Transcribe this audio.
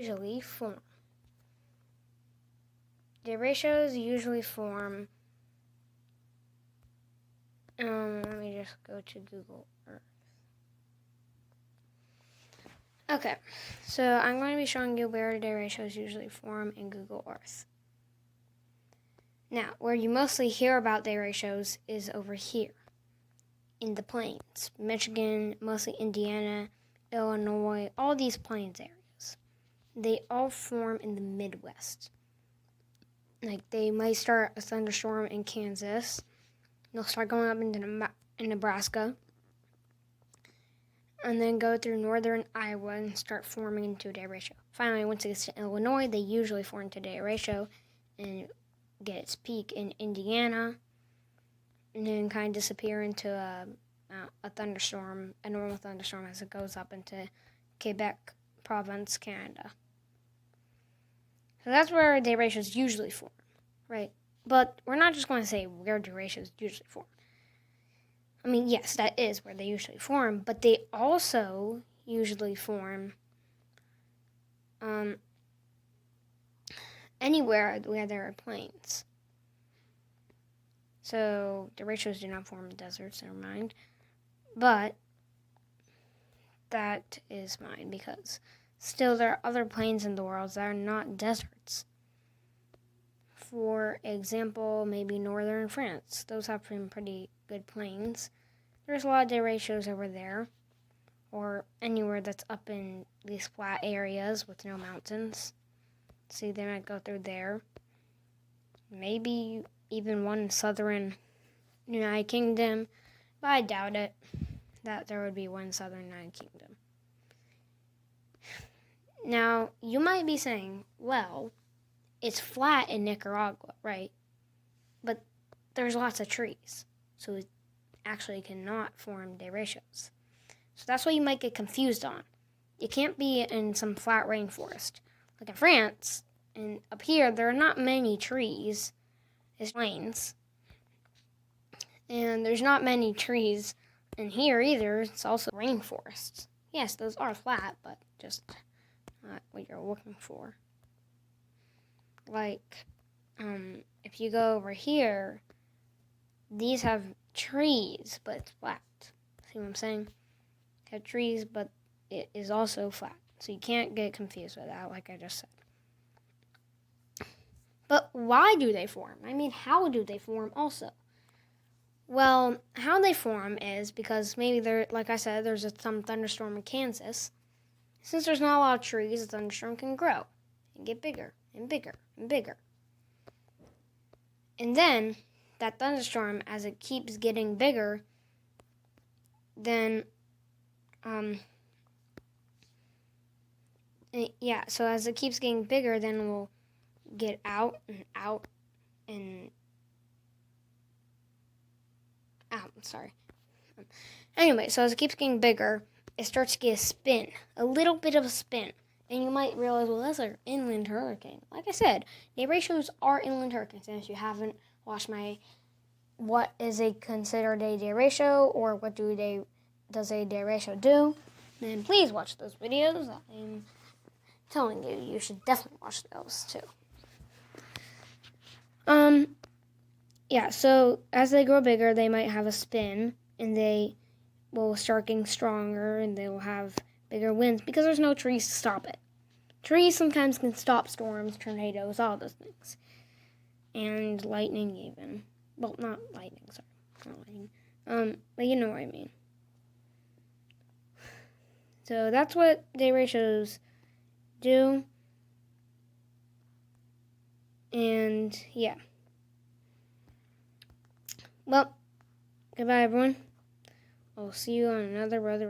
usually form? Derechos usually form. Let me just go to Google Earth. Okay, so I'm going to be showing you where derechos usually form in Google Earth. Now, where you mostly hear about derechos is over here, in the plains. Michigan, mostly Indiana, Illinois, all these plains areas. They all form in the Midwest. Like, they might start a thunderstorm in Kansas. They'll start going up into Nebraska. And then go through northern Iowa and start forming into a derecho. Finally, once it gets to Illinois, they usually form into derecho and get its peak in Indiana. And then kind of disappear into a thunderstorm, a normal thunderstorm as it goes up into Quebec province, Canada. So that's where derechos usually form, right? But we're not just going to say where derechos usually form. I mean, yes, that is where they usually form, but they also usually form anywhere where there are plains. So derechos do not form in deserts, never mind. But that is fine because still there are other plains in the world that are not deserts. For example, maybe northern France. Those have some pretty good plains. There's a lot of derechos over there. Or anywhere that's up in these flat areas with no mountains. See, they might go through there. Maybe even one in southern United Kingdom. But I doubt it that there would be one southern United Kingdom. Now, you might be saying, well, it's flat in Nicaragua, right? But there's lots of trees, so it actually cannot form derechos. So that's what you might get confused on. It can't be in some flat rainforest. Like in France, and up here, there are not many trees. It's plains. And there's not many trees in here either. It's also rainforests. Yes, those are flat, but just not what you're looking for. Like, if you go over here, these have trees, but it's flat. See what I'm saying? They have trees, but it is also flat. So you can't get confused with that, like I just said. But why do they form? I mean, how do they form also? Well, how they form is because maybe there, like I said, there's some thunderstorm in Kansas. Since there's not a lot of trees, the thunderstorm can grow and get bigger and bigger and bigger. And then that thunderstorm, as it keeps getting bigger, then so as it keeps getting bigger, then we'll get out and out and out. Sorry. Anyway, so as it keeps getting bigger, it starts to get a spin, a little bit of a spin. And you might realize, well, that's an inland hurricane. Like I said, derechos are inland hurricanes. And if you haven't watched my what is considered a derecho or what does a derecho do, then please watch those videos. I'm telling you, you should definitely watch those too. Yeah, so as they grow bigger, they might have a spin, and they will start getting stronger, and they will have bigger winds because there's no trees to stop it. Trees sometimes can stop storms, tornadoes, all those things. And lightning even. Well, not lightning, sorry. Not lightning. But you know what I mean. So that's what derechos do. And yeah. Well, goodbye everyone. I'll see you on another Brother